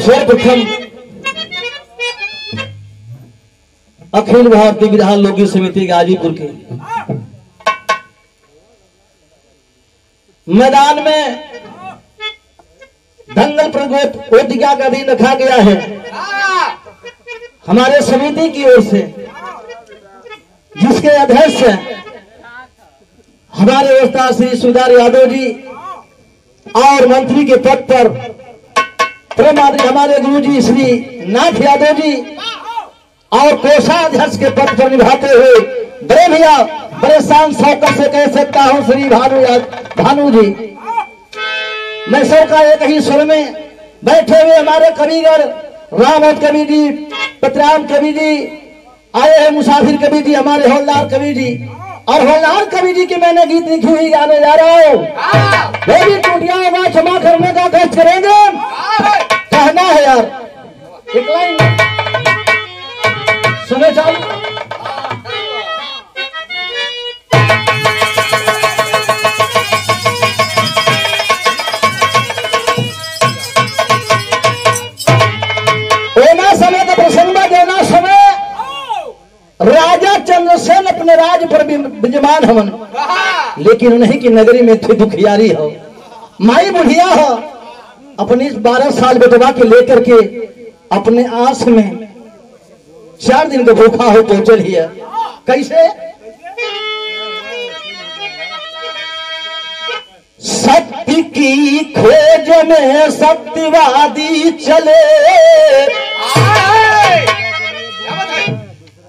सर्वप्रथम अखिल भारतीय विधान लोकगीत समिति गाजीपुर के मैदान में दंगल प्रतियोगिता का दिन रखा गया है हमारे समिति की ओर से, जिसके अध्यक्ष हमारे व्यवस्था श्री सुधार यादव जी और मंत्री के पद पर परमादरणीय हमारे गुरु जी श्री नाथ यादव जी और कोषाध्यक्ष के पद पर निभाते हुए बड़े भैया बड़े शान शौकत से कह सकता हूं श्री भानु जी। मैं सबका एक ही स्वर में बैठे हुए हमारे कविगर रामोद कवि जी, पतराम कवि जी आए हैं, मुसाफिर कवि जी, हमारे हौलदार कवि जी और हौलदार कवि जी की मैंने गीत लिखी हुई गाने जा रहा हूँ। वो भी टूटिया होगा क्षमा करने का कष्ट करेंगे, कहना है यार एक लाइन सुने चालू। राजा चंद्रसेन अपने राज पर विजमान हवन, लेकिन उन्हीं की नगरी में थी दुखियारी हो, माई बुढ़िया हो, अपनी 12 साल बेटवा के लेकर के अपने आस में 4 दिन का भूखा हो तो चल ही है। कैसे? सत्य की खोज में सत्यवादी चले,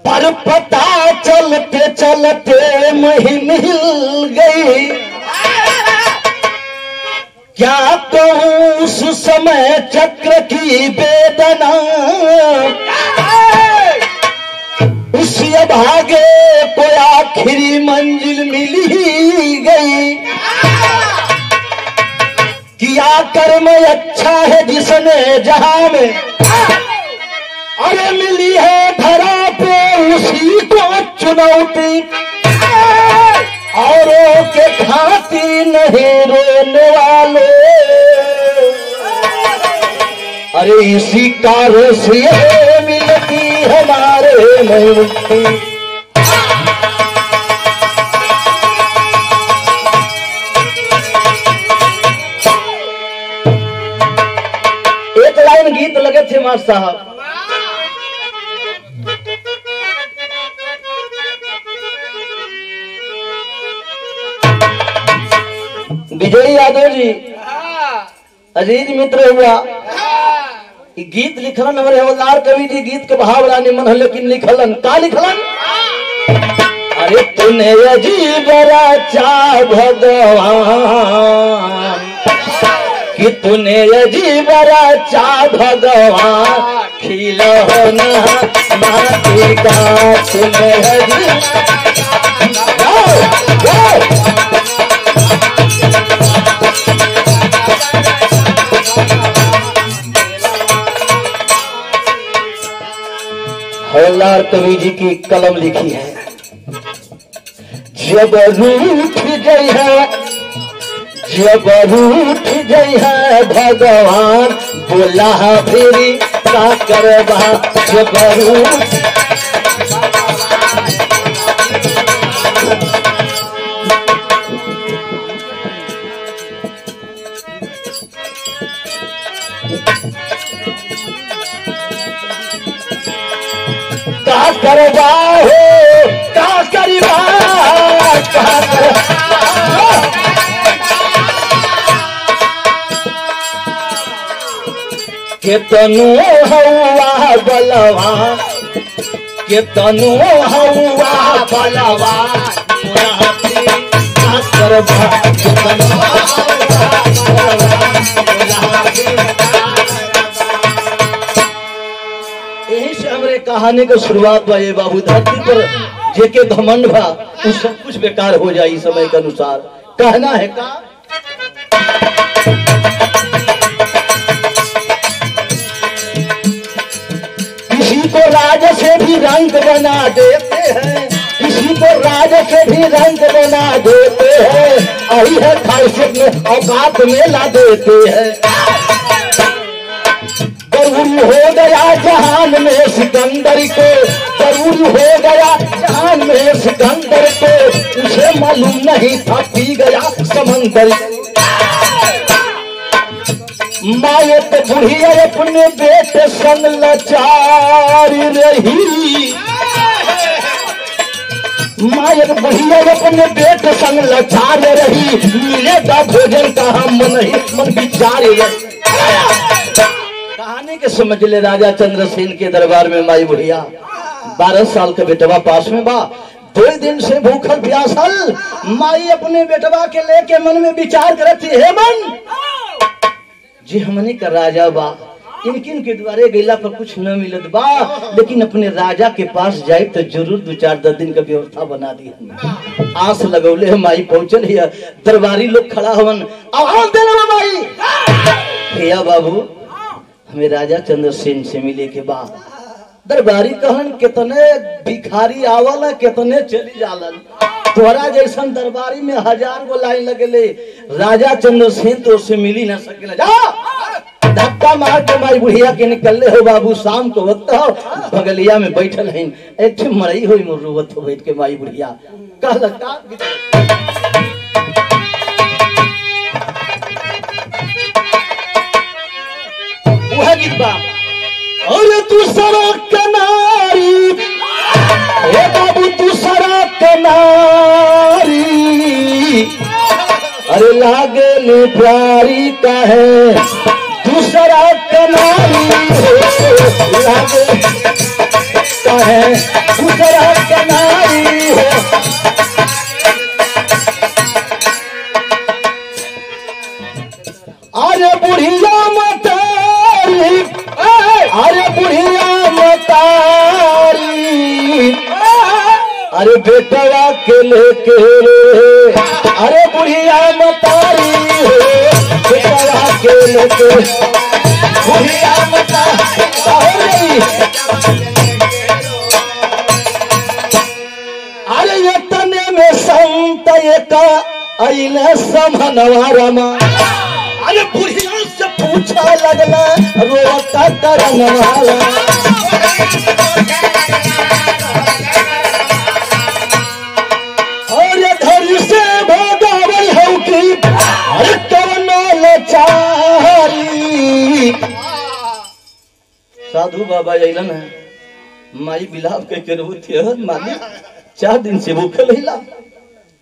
पर पता चलते चलते मही मिल गई, क्या कहूं उस समय चक्र की वेदना, उसी अभागे को आखिरी मंजिल मिल ही गई। किया कर्म अच्छा है जिसने जहां में, अरे मिली है धरा पे उसी को चुनौती, औरों के खाती नहीं रोने वाले, अरे इसी कार्य से मिलती हमारे मुक्ति। एक लाइन गीत लगे थे मास्टर साहब, विजय यादव जी अजीज मित्र हुआ, गीत लिखलन हमारे हवलदार कवि जी, गीत के भाव रानी मन, लेकिन लिखलन का लिखलन, अरे तूने अजीब रचा भगवान, कि तूने अजीब रचा भगवान, खिलौना माटी का तूने अजीब। हौलदार कवि जी की कलम लिखी है, जब रूठ गई है, जब रूठ गई है भगवान, बोला फिरी का करवा, जब रूठ का करवा हो, का करवा, का करवा, केतनो हवा बलवान, केतनो हवा बलवान, का करवा, केतनो कहानी का शुरुआत बा ये बाबू, धरती पर जेके घमंड बा वो सब कुछ बेकार हो जाए समय के अनुसार, कहना है का। किसी को राज से भी रंग बना देते हैं, किसी को राज राज के भी रंग बना देते हैं, आई है खासियत में औकात में ला देते हैं। जरूरी हो गया जहान में सिकंदर को, जरूरी हो गया जहान में सिकंदर को, उसे मालूम नहीं था पी गया समंदर। माए तो बुढ़िया अपने बेटे संग लाचार रही, माए तो बुढ़िया अपने बेटे संग लाचार रही, मिलेगा भोजन कहाँ मन ही मन विचार रही। कहानी के समझ ले राजा चंद्रसेन के दरबार में माई बुढ़िया 12 साल का बेटवा पास में बा, 2 दिन से भूखल प्यासल। माई अपने बेटवा के लेके मन में विचार करती है, मन जी हमने का राजा बा, इनकिन के द्वारे गैला पर कुछ न मिलत बा, लेकिन अपने राजा के पास जाए तो जरूर 2-4-10 दिन का व्यवस्था बना दी। आस लगौले माई पहुंचल है, दरबारी लोग खड़ा हवन, आवाज देना माई, भैया बाबू हमें राजा चंद्रसेन से मिले के बाद। दरबारी कहन कितने भिखारी आवल, कितने चली जालन, तोरा जैसन दरबारी में 1000 गो लाइन लगेले, राजा चंद्रसेन तो उससे मिली ना सकेला। जा धक्का मार के माई बुढ़िया के निकलले हो बाबू, शाम को वक्त हो, बगलिया में बैठल हैं, एक मरई हो मुर्रुवत हो बैठ के माई बुढ़िया कह लगता वह गीत बा, और तू सड़क किनारी, हे बाबू तू सड़क किनारी, अरे लागे नी प्यारी का है तू सड़क किनारी, लागे का है तू सड़क किनारी है। अरे बुढ़िया मतारी, अरे बुढ़िया मतारी, अरे बेटवा के लेके रे, अरे बुढ़िया मतारी, बेटवा के लेके, बुढ़िया मतारी, अरे ये तने में संत एक आइले समनवा रमा, अरे बुढ़िया से पूछा लगला रोता करन वाला, और घर से भगावल हो की अरे कवनो लाचारी। साधु बाबा अइलन है, माई बिलाप के रोती है, मालिक 4 दिन से भूखल हिला,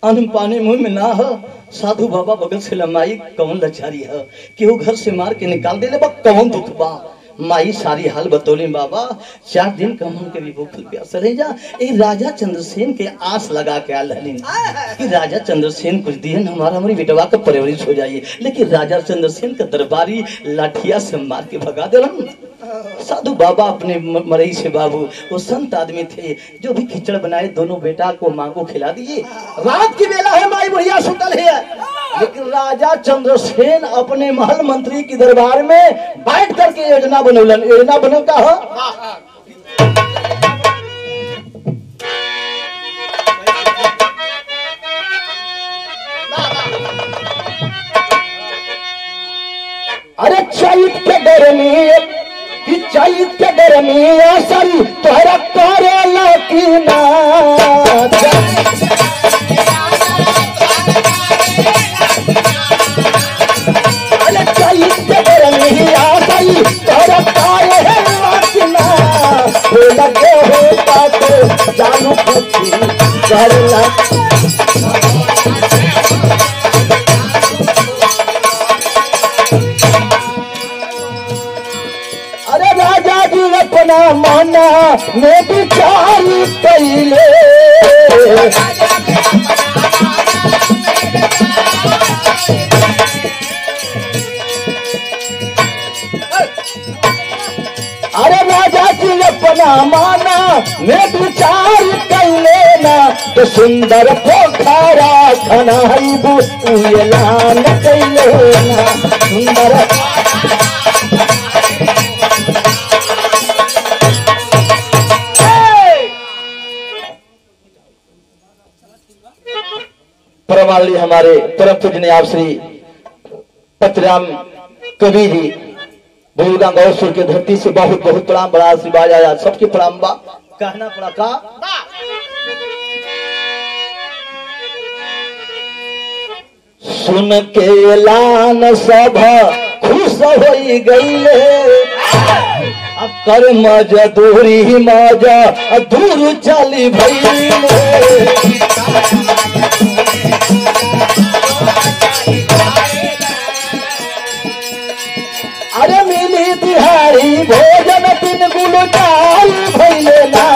अन्न पानी मुंह में ना हो। साधु बाबा बगल से लमाई कौन लाचारी है, केहू घर से मार के निकाल दे ले बा, कौन दुख बा। माई सारी हाल बतौली, बाबा 4 दिन का मन के भी भूखल प्यासल है जा। ए राजा चंद्रसेन के आस लगा के आल हलिन कि राजा चंद्रसेन कुछ दिन हमारा हमारी बेटवा का परवरिश हो जाइए, लेकिन राजा चंद्रसेन का दरबारी लाठिया से मार के भगा दिलन। साधु बाबा अपने मरई से बाबू, वो संत आदमी थे, जो भी खिचड़ बनाए दोनों बेटा को माँ को खिला दिए। रात की बेला है, माई बुढ़िया सुतल है, लेकिन राजा चंद्रसेन अपने महल मंत्री की दरबार में बैठ करके योजना बनौलन। योजना बनल का हो, अरे चैत्य गर्मी, चैत्य गर्मी असरी तोहरा करेला की ना, अरे चैत्य गर्मी असरी तोहरा करेला की ना, लगे हो तो जानू पूछी करला। अपना माना में विचार कैले, अरे राजा जी अपना माना में विचार कैले ना, तो सुंदर पोखरा खनाइबू एलान कैले ना, सुंदर मान ली हमारे परम पूजनीय श्री पत्रराम कवि जी भूलगा गौरसुर के धरती से बहुत बहुत प्रणाम, बड़ा आशीर्वाद आया, सबके प्रणाम बा। कहना पड़ा का सुन के ऐलान सब खुश हो गईले, अब कर मजदूरी मजा दूर चली भईले। अरे मिली दिहाड़ी भोजन तीन गुलो चाल भइले ना,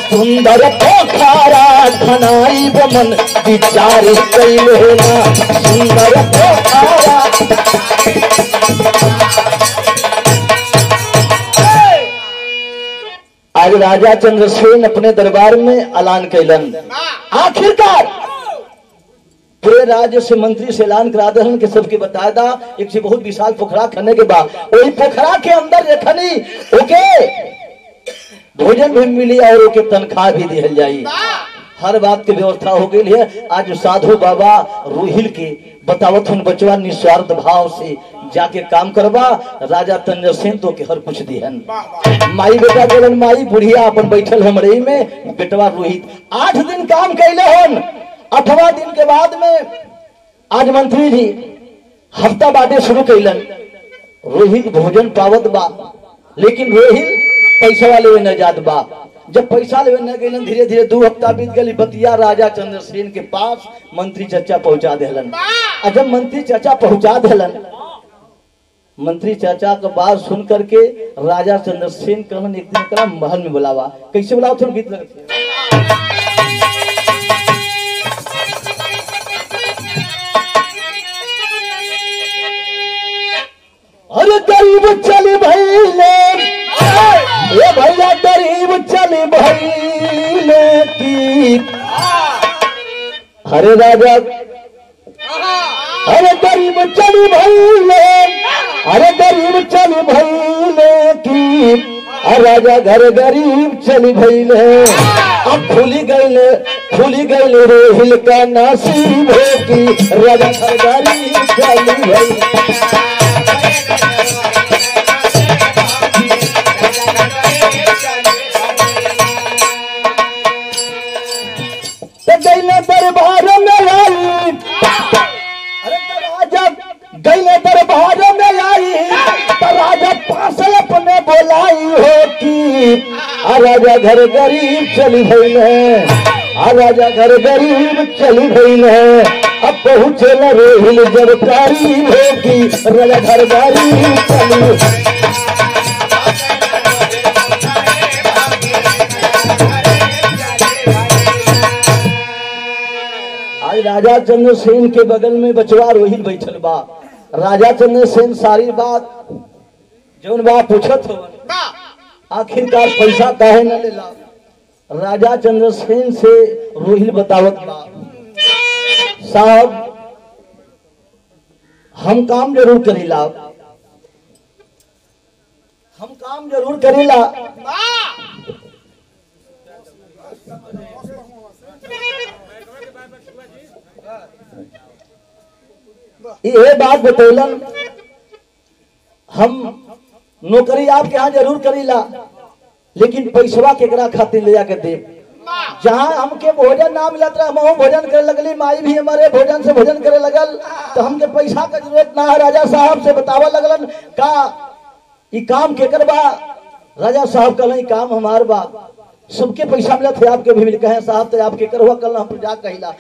सुंदर पोखरा खनाई बमन विचार कैले ना, सुंदर पोखरा। आज राजा चंद्रसेन अपने दरबार में ऐलान कैलन, आखिरकार पूरे राज्य से मंत्री से ऐलान करा दे कि सबके बताया था एक से बहुत विशाल पोखरा खने के बाद वही पोखरा के अंदर खनी ओके भोजन भी मिली और ओके तनख्वाह भी दिहल जाई, हर बात की व्यवस्था हो गई है। आज साधु बाबा रोहिल के बतावत हूँ बचवा निस्वार्थ भाव से जाके काम करवा, राजा चंद्रसेन तो के हर कुछ दिहन। माई बेटा बोलन, माई बुढ़िया अपन बैठल हमरे में, बेटवा रोहित 8 दिन काम कैले हन। 8वां दिन के बाद में आज मंत्री जी हफ्ता बाटे शुरू कैलन। रोहित भोजन पावत बा, लेकिन रोहित पैसा लेवे न जात बा। जब पैसा लेवे न गए, धीरे धीरे 2 हफ्ता बीत गई, बतिया राजा चंद्रसेन के पास मंत्री चाचा पहुंचा देलन। और जब मंत्री चाचा पहुंचा देलन, मंत्री चाचा का बात सुन करके राजा चंद्रसेन कहलन एक दिन करा महल में बुलावा। कैसे बुलाओ थोड़ा गीत लगते। अरे गरीब चली भैले, ये भैया गरीब चली भैले की, अरे राजा अरे गरीब चली भैले, अरे गरीब चली भैले की, राजा घर गरीब चली भैले। अब खुली गईले रोहिल का नसीब हो की, राजा घर गरीब चली भैले। गईले दरबार में आई, अरे राजा गईले दरबार में आई, तो राजा पास अपने बोलाई हो कि राजा घर गरीब चली भईले, राजा घर गरीब चली भईले। अब पहुंचे न रोहिल जब तारीफ हो कि राजा घर गरीब चली। राजा चंद्रसेन के बगल में बचवा रोहित बैठल बा। राजा चंद्रसेन सारी बात जौन बा पूछत हो, आखिरकार पैसा काहे न लेला। राजा चंद्रसेन से रोहित बतावत बा, साहब हम काम जरूर करीला, हम काम जरूर करीला, ये बात बतौलन हम नौकरी आपके यहाँ जरूर करीला, लेकिन पैसवा केकरा खातिर ले जाके दे। जहाँ हमके भोजन ना मिलत रहा, हम भोजन करे लगली, माई भी हमारे भोजन से भोजन करे लगल, तो हमके पैसा का जरूरत ना है। राजा साहब से बतावा लगलन का ये काम केकर बा। राजा साहब कहलन काम हमार बा, सबके पैसा मिला थे आपके भी मिल कहे साहब तो आपके कर हुआ कल हम प्रजा कहिला।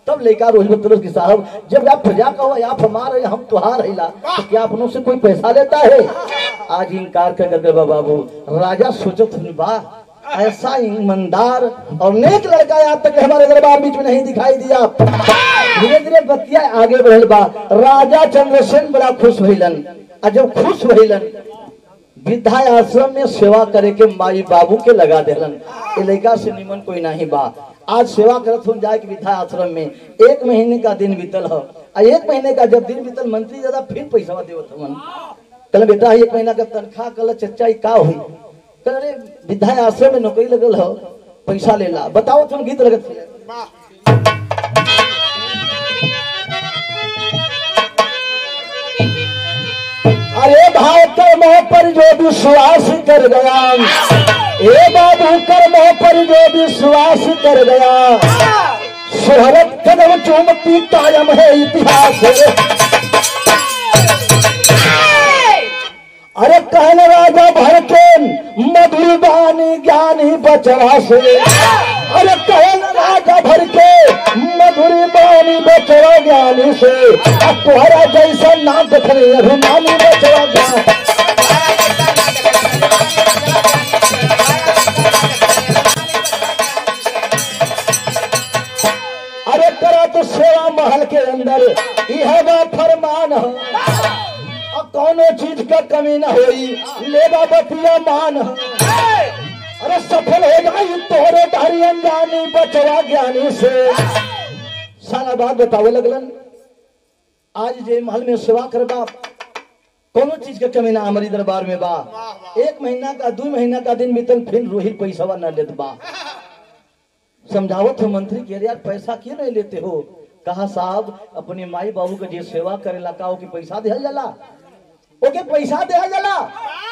तब लेकर रोहित बतौर की साहब जब आप प्रजा का हुआ आप हमारे हम तुहार हिला, तो क्या अपनों से कोई पैसा लेता है। आज इनकार कर गए बाबू। राजा सोचत बा ऐसा ईमानदार और नेक लड़का आज तक हमारे दरबार बीच में नहीं दिखाई दिया। धीरे धीरे बतिया आगे बढ़ल बा। राजा चंद्रसेन बड़ा खुश भइलन, और जब खुश भइलन वृद्धा आश्रम में सेवा करे के माई बाबू के लगा देलन। लड़का से निमन कोई नहीं बा। आज सेवा करत हो जाए कि वृद्धा आश्रम में 1 महीने का दिन बीतल हो, और 1 महीने का जब दिन बीतल मंत्री ज्यादा फिर पैसा देवत हवन। कल बेटा 1 महीना का तनख्वाह कल चच्चा का हुई कह अरे विद्या आश्रम में नौकरी लगल हो, पैसा ले ला। बताओ तुम गीत लगत अरे भाई कर्मों पर जो विश्वास कर गया, ए बाबू कर्मों पर जो विश्वास कर गया, शोहरत कदम चूमती कायम है इतिहास। अरे कहन राजा भर के मधुर बानी ज्ञानी बचरा से, अरे कहन राजा भर के मधुर बानी बचरा ज्ञानी से, अब तुम्हारा जैसा नाम देखने अभिमानी बचरा ज्ञान। अरे करा तो सेवा महल के अंदर यह बा फरमान है, कौनो चीज का कमी न होई, लेवा बतिया मान। अरे सफल हो जाई तोरे डारी अनजानी बचवा ज्ञानी से। सारा बात बतावे लगलन, आज जे महल में सेवा करबा कोनो चीज का कमी ना हमारी दरबार में बा। 1 महीना का 2 महीना का दिन बीतन फिर रोहित पैसा न लेत बा। समझावत हो मंत्री के यार पैसा क्यों नहीं लेते हो? कहा साहब अपने माई बाबू के जे सेवा करेला का ओके पैसा दिया जाला, ओके पैसा दिया जाला।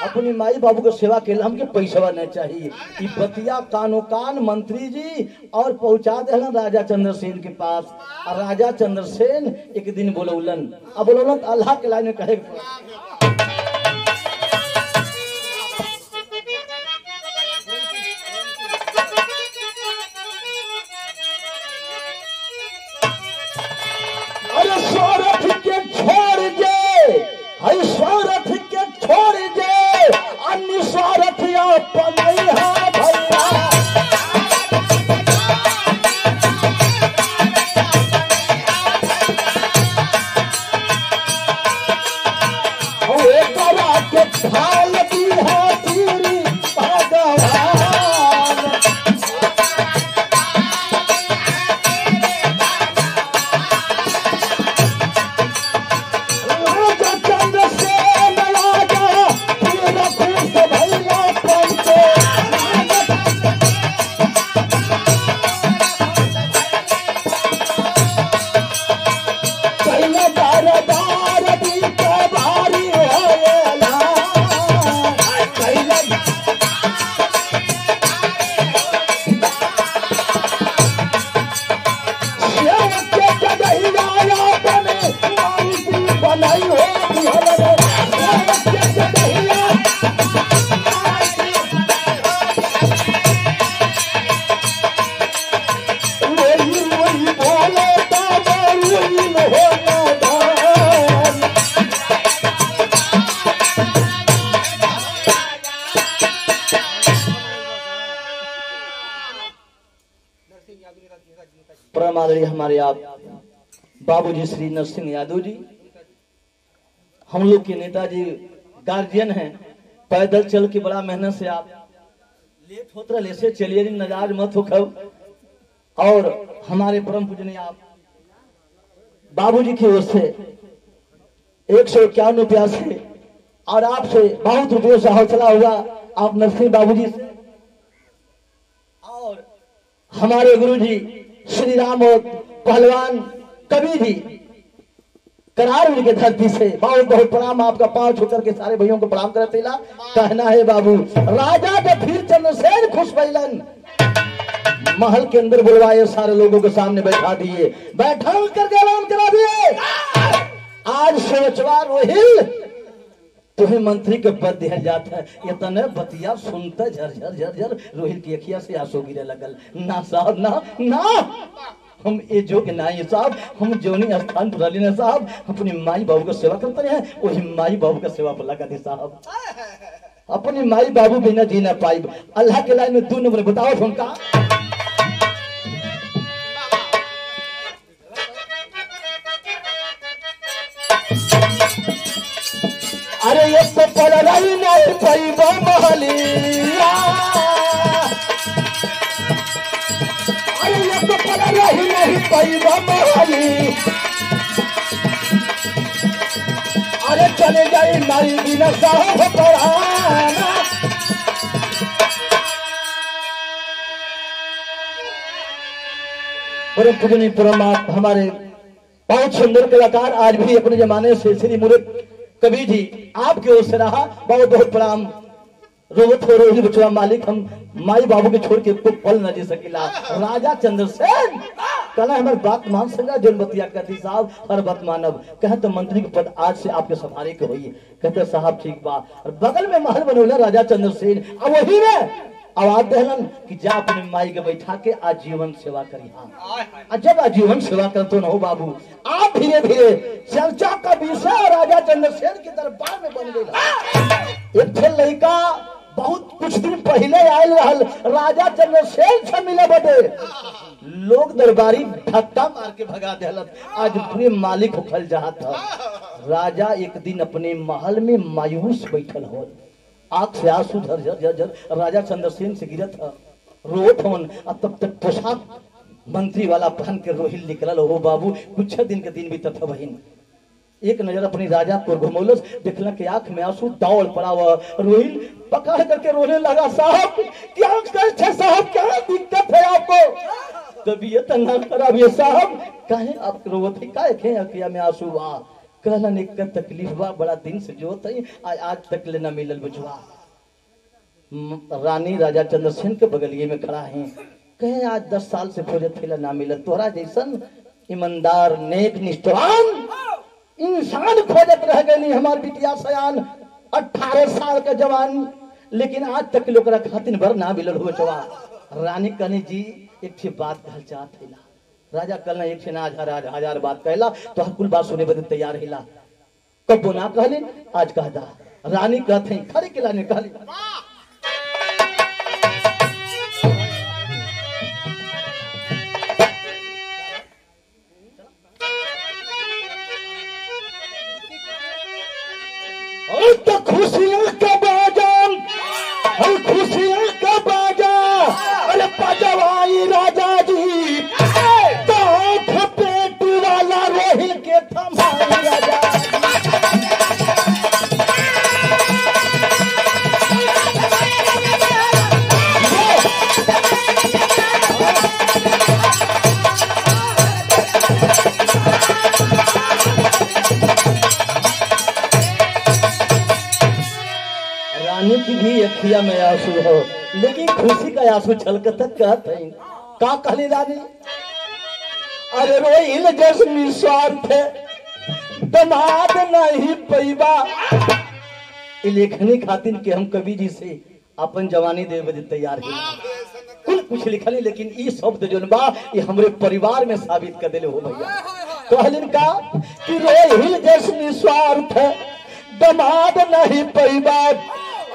अपनी माई बाबू को सेवा के लिए हमके पैसा नहीं चाहिए। ई बतिया कानो कान मंत्री जी और पहुंचा देलन राजा चंद्रसेन के पास। और राजा चंद्रसेन एक दिन बोलौलन, अब बोलौलन अल्लाह के लाइन में कहे अरे सौरभ के छोड़ दे, हई स्वार्थ के छोड़ दे, अन्य स्वार्थ अपनैहा भैया। करा के ढाल दी है तीरी भगवान। परम आदरणीय हमारे आप बाबूजी श्री नरसिंह यादव जी, हम लोग के नेताजी गार्जियन हैं। पैदल चल के बड़ा मेहनत से आप लेट होत रहे से चलिए, नजाज मत हो खब। और हमारे परम पूजनीय आप बाबूजी की ओर से 151 रुपया से और आपसे बहुत रुपयों से हौसला हुआ आप नरसिंह बाबूजी से। और हमारे गुरुजी श्री राम और पहलवान कवि जी करार के धरती से बहुत बहुत प्रणाम। आपका पांव छूकर के सारे भैयों को प्रणाम करते ला। कहना है बाबू राजा के फिर चंद्रसेन खुश भइलन, महल के अंदर बुलवाए, सारे लोगों के सामने बैठा दिए, बैठा करके ऐलान करा दिए आज सोचवा रोहिल तुम्हें मंत्री के पद दिया जाता है। ये तने बतिया सुनता झरझर झरझर रोहिल की अखिया से आंसू गिरे लगल। ना साहब ना ना, हम ये जो के ना साहब, हम जोनी स्थान पर रही साहब, अपनी माई बाबू का सेवा करते हैं, वही माई बाबू का सेवा पर लगा दी साहब। अपनी माई बाबू बिना जी ना पाई। अल्लाह के लाइन में 2 नंबर बताओ उनका। अरे ये तो पल रही नहीं पैबा महलिया, अरे ये तो पल रही नहीं पैबा महली, अरे चले गई नारी बिना साहब पराना, परम पूजनीय परमात्मा हमारे बहुत सुंदर कलाकार आज भी अपने जमाने से श्री मुराद कबीर जी आपकी ओर से रहा। बहुत बहुत प्रणाम। रोवत हो रोही बचवा मालिक हम माई बाबू के छोड़ के तो पल न जी सकेला। राजा चंद्रसेन कहना हमारे बात मान सका जो बतिया कहती साहब हर बात मानव कहे तो मंत्री के पद आज से आपके संभाले के होइए। कहते साहब ठीक बा। और बगल में महल बनौला राजा चंद्रसेन अब वही में आवाज दहलन कि जा अपने माई के बैठा के आजीवन सेवा करी। हाँ जब आजीवन सेवा कर तो न हो बाबू आप धीरे धीरे चर्चा का विषय राजा चंद्रसेन के दरबार में बन गई। एक थे लड़का बहुत कुछ दिन पहले आयल रहल राजा चंद्रसेन से मिले बदे लोग दरबारी धक्का मार के भगा देलत। आज पूरे मालिक उखल जहा था। राजा एक दिन अपने महल में मायूस बैठल हो आंख से आंसू झर झर झर झर राजा चंद्रसेन से गिरत था रोत हवन। तब तक पोशाक मंत्री वाला पहन के रोहिल निकलल हो बाबू। कुछ दिन के दिन बीतत था बहिन। एक नजर अपनी राजा को घुमौलस देखला कि आंख में आंसू दौड़ पड़ा हुआ। रोहिल पकड़ करके रोने लगा साहब क्या साहब क्या दिक्कत है आपको? तबीयत ना खराब है साहब। काहे आप रोवत है काहे खे अखिया में आंसू बा? कहला ने का तकलीफ बा बड़ा दिन से जोत है आज तक ले ना मिलल बचवा। रानी राजा चंद्रसेन के बगलिए में खड़ा है। कहे आज 10 साल से खोजत थे ना मिलल। तोरा जैसन ईमानदार नेक निष्ठावान इंसान खोजत रह गई हमार बिटिया सयान 18 साल का जवान लेकिन आज तक लोग खातिन भर ना मिलल हुआ चवा। रानी कहनी जी एक बात कहल चाहत है। राजा कहना एक से ना हजार बात कहला तो हर कुल बात सुने बदे तैयार हिला। कब ना कहले आज कह दा। रानी कहते खड़े के लाने कहली तो खुशियां का बाजा खुशियां का बाजा अरे पजवाई राजा जी तो पेट वाला रोहिल के थमाई राजा। रानी की भी अखिया में आंसू हो लेकिन खुशी का आंसू छलकत कहते हैं। का कहली रानी अरे रोहिल जस निस्वार्थ दमाद नहीं पैबा। लेखनी खातिर के हम कवि जी से अपन जवानी दे बदे तैयार है। कुल कुछ लिखली लेकिन ई शब्द जोन बा ये हमरे परिवार में साबित कर देले हो भैया। कहलिन का कि रोहिल जस निस्वार्थ दमाद नहीं पैबा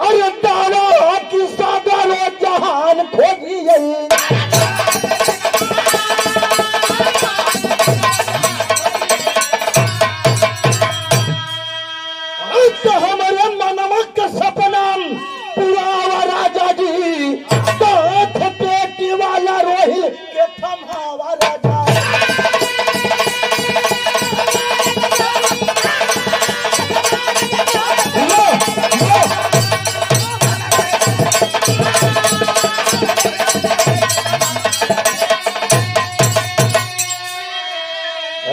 अरे दाना की सागरो जहान खोजी तो हमारे मनवा का सपना पूरा राजा जी तो पेटी वाला रोहिल के थमावा राजा।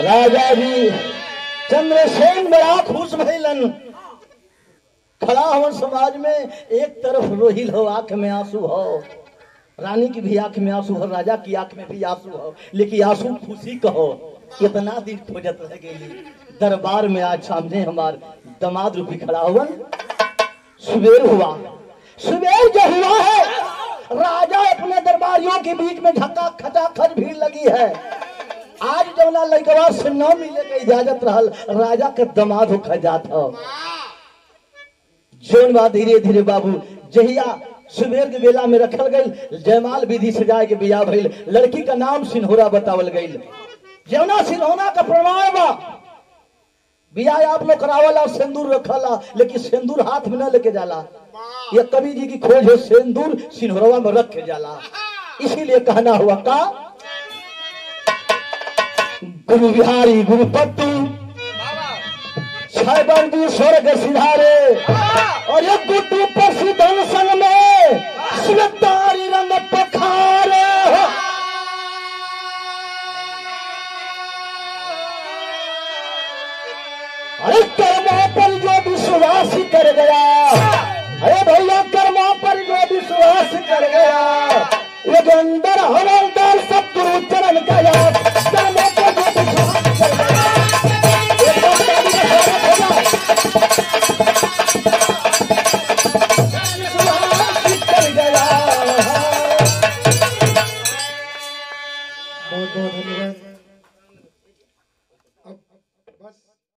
राजा जी चंद्रसेन बड़ा खुश भइलन। खड़ा हो समाज में एक तरफ रोहिल हो आंख में आंसू हो रानी की भी आंख में आंसू हो राजा की आंख में भी आंसू हो लेकिन आंसू खुशी कहो। इतना दिन खोजत रह गई दरबार में आज सामने हमार दामाद रूपी खड़ा हुआ। सुबेर हुआ सुबेर जो हुआ है राजा अपने दरबारियों के बीच में धक्का खचाखच भीड़ लगी है। आज जौना लड़कवा से न मिले के इजाजत रहल राजा के दामाद होकर जात हो। जौन बा धीरे धीरे बाबू जहिया सुबेर के बेला में रखल गई जयमाल विधि से जाए के बियाह भइल। लड़की का नाम सिन्होरा बतावल गई। जौना सिन्होरा का प्रमाण बा बियाह आप लोग करावला सिंदूर रखला लेकिन सिंदूर हाथ में न लेके जाला। ये कवि जी की खोज है सिंदूर सिन्होरवा में रख के जाला। इसीलिए कहना हुआ का गुरु बिहारी गुरुपति छबंदी स्वर्ग सिधारे और एक गुड्डू पशुधन संग में स्वेतारी रंग पखारे। गया।